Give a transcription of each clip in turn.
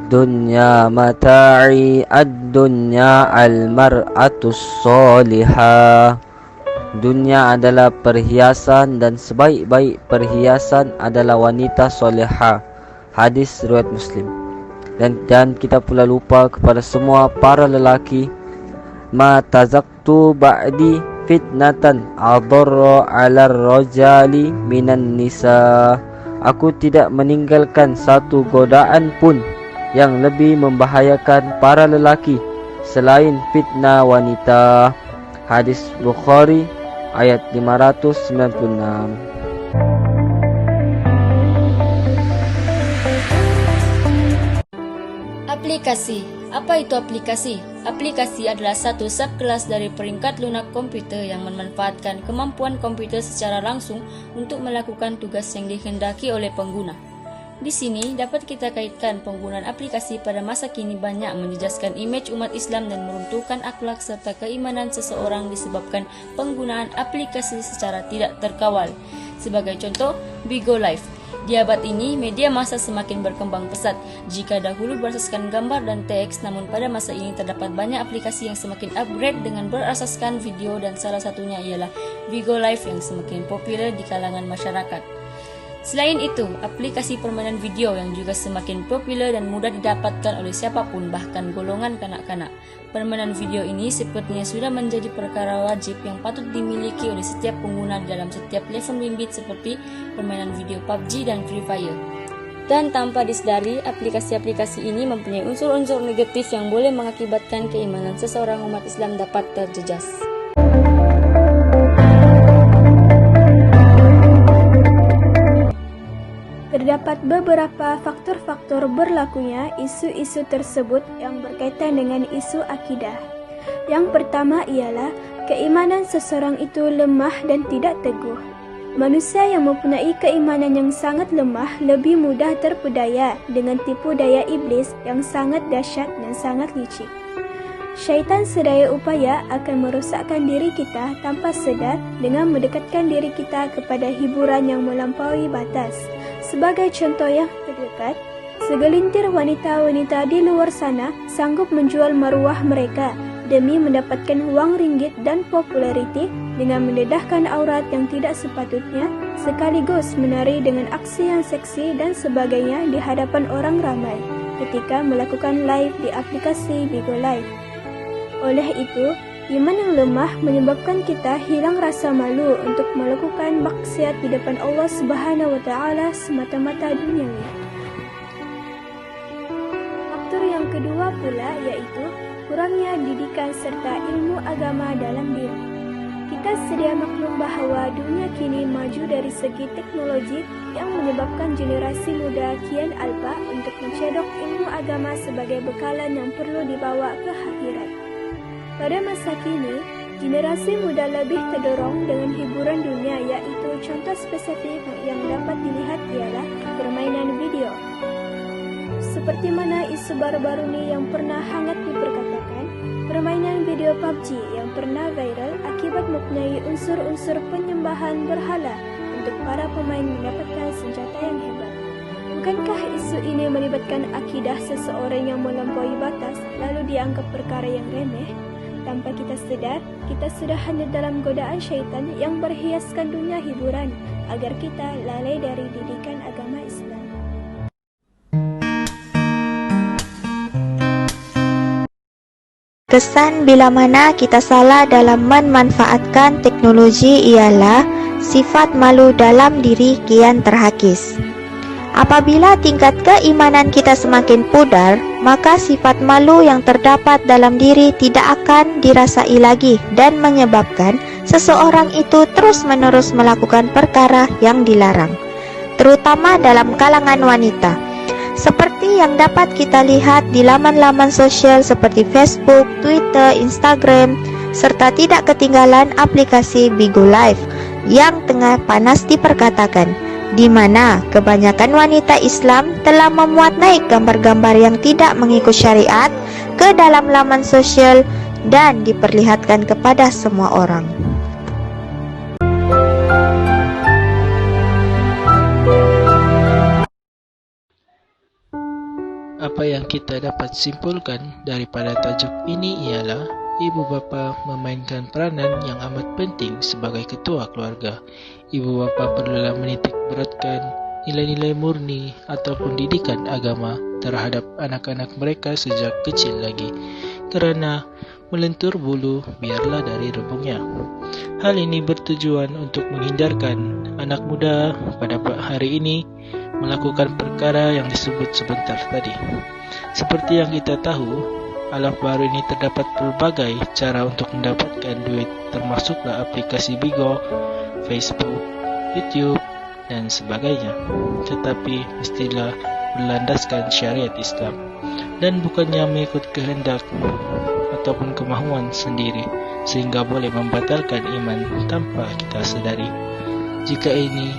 Ad-dunya mata'i, ad-dunya al-mar'atus solihah. Dunia adalah perhiasan dan sebaik-baik perhiasan adalah wanita solehah. Hadis riwayat Muslim. Dan kita pula lupa kepada semua para lelaki, ma tazaktu ba'di fitnatan adarra 'ala ar-rajali minan nisa. Aku tidak meninggalkan satu godaan pun yang lebih membahayakan para lelaki selain fitnah wanita. Hadis Bukhari ayat 596. Aplikasi. Apa itu aplikasi? Aplikasi adalah satu subkelas dari peringkat lunak komputer yang memanfaatkan kemampuan komputer secara langsung untuk melakukan tugas yang dikehendaki oleh pengguna. Di sini dapat kita kaitkan penggunaan aplikasi pada masa kini banyak menjejaskan imej umat Islam dan meruntuhkan akhlak serta keimanan seseorang disebabkan penggunaan aplikasi secara tidak terkawal. Sebagai contoh, Bigo Live. Di abad ini, media massa semakin berkembang pesat. Jika dahulu berasaskan gambar dan teks, namun pada masa ini terdapat banyak aplikasi yang semakin upgrade dengan berasaskan video dan salah satunya ialah Bigo Live yang semakin populer di kalangan masyarakat. Selain itu, aplikasi permainan video yang juga semakin populer dan mudah didapatkan oleh siapapun, bahkan golongan kanak-kanak. Permainan video ini sepertinya sudah menjadi perkara wajib yang patut dimiliki oleh setiap pengguna dalam setiap telepon bimbit seperti permainan video PUBG dan Free Fire. Dan tanpa disadari, aplikasi-aplikasi ini mempunyai unsur-unsur negatif yang boleh mengakibatkan keimanan seseorang umat Islam dapat terjejas. Terdapat beberapa faktor-faktor berlakunya isu-isu tersebut yang berkaitan dengan isu akidah. Yang pertama ialah keimanan seseorang itu lemah dan tidak teguh. Manusia yang mempunyai keimanan yang sangat lemah lebih mudah terpedaya dengan tipu daya iblis yang sangat dahsyat dan sangat licik. Syaitan sedaya upaya akan merosakkan diri kita tanpa sedar dengan mendekatkan diri kita kepada hiburan yang melampaui batas. Sebagai contoh yang terdekat, segelintir wanita-wanita di luar sana sanggup menjual maruah mereka demi mendapatkan wang ringgit dan populariti dengan mendedahkan aurat yang tidak sepatutnya, sekaligus menari dengan aksi yang seksi dan sebagainya di hadapan orang ramai ketika melakukan live di aplikasi Bigo Live. Oleh itu, iman yang lemah menyebabkan kita hilang rasa malu untuk melakukan maksiat di depan Allah Subhanahu wa taala semata-mata duniawi. Faktor yang kedua pula yaitu kurangnya didikan serta ilmu agama dalam diri. Kita sedia maklum bahawa dunia kini maju dari segi teknologi yang menyebabkan generasi muda kian alpa untuk mencedok ilmu agama sebagai bekalan yang perlu dibawa ke akhirat. Pada masa kini, generasi muda lebih terdorong dengan hiburan dunia, iaitu contoh spesifik yang dapat dilihat ialah permainan video. Seperti mana isu baru-baru ini yang pernah hangat diperkatakan, permainan video PUBG yang pernah viral akibat mempunyai unsur-unsur penyembahan berhala untuk para pemain mendapatkan senjata yang hebat. Bukankah isu ini melibatkan akidah seseorang yang melampaui batas lalu dianggap perkara yang remeh? Tanpa kita sedar, kita sudah hanya dalam godaan syaitan yang berhiaskan dunia hiburan agar kita lalai dari didikan agama Islam. Kesan bila mana kita salah dalam memanfaatkan teknologi ialah sifat malu dalam diri kian terhakis. Apabila tingkat keimanan kita semakin pudar, maka sifat malu yang terdapat dalam diri tidak akan dirasai lagi dan menyebabkan seseorang itu terus-menerus melakukan perkara yang dilarang, terutama dalam kalangan wanita. Seperti yang dapat kita lihat di laman-laman sosial seperti Facebook, Twitter, Instagram, serta tidak ketinggalan aplikasi Bigo Live yang tengah panas diperkatakan, di mana kebanyakan wanita Islam telah memuat naik gambar-gambar yang tidak mengikut syariat ke dalam laman sosial dan diperlihatkan kepada semua orang. Apa yang kita dapat simpulkan daripada tajuk ini ialah ibu bapa memainkan peranan yang amat penting sebagai ketua keluarga. Ibu bapa perlulah menitik beratkan nilai-nilai murni ataupun didikan agama terhadap anak-anak mereka sejak kecil lagi. Kerana melentur bulu biarlah dari rebungnya. Hal ini bertujuan untuk menghindarkan anak muda pada hari ini melakukan perkara yang disebut sebentar tadi. Seperti yang kita tahu, alam baru ini terdapat berbagai cara untuk mendapatkan duit, termasuklah aplikasi Bigo, Facebook, YouTube, dan sebagainya. Tetapi mestilah berlandaskan syariat Islam dan bukannya mengikut kehendak ataupun kemahuan sendiri sehingga boleh membatalkan iman tanpa kita sedari. Jika ini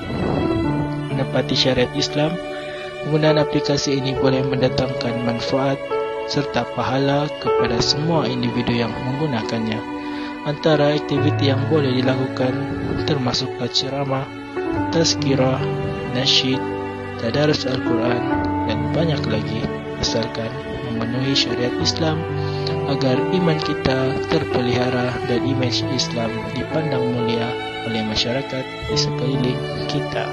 menepati syariat Islam, penggunaan aplikasi ini boleh mendatangkan manfaat serta pahala kepada semua individu yang menggunakannya. Antara aktiviti yang boleh dilakukan termasuklah ceramah, tazkirah, nasyid, tadarus Al-Quran, dan banyak lagi, asalkan memenuhi syariat Islam agar iman kita terpelihara dan imej Islam dipandang mulia oleh masyarakat di sekeliling kita.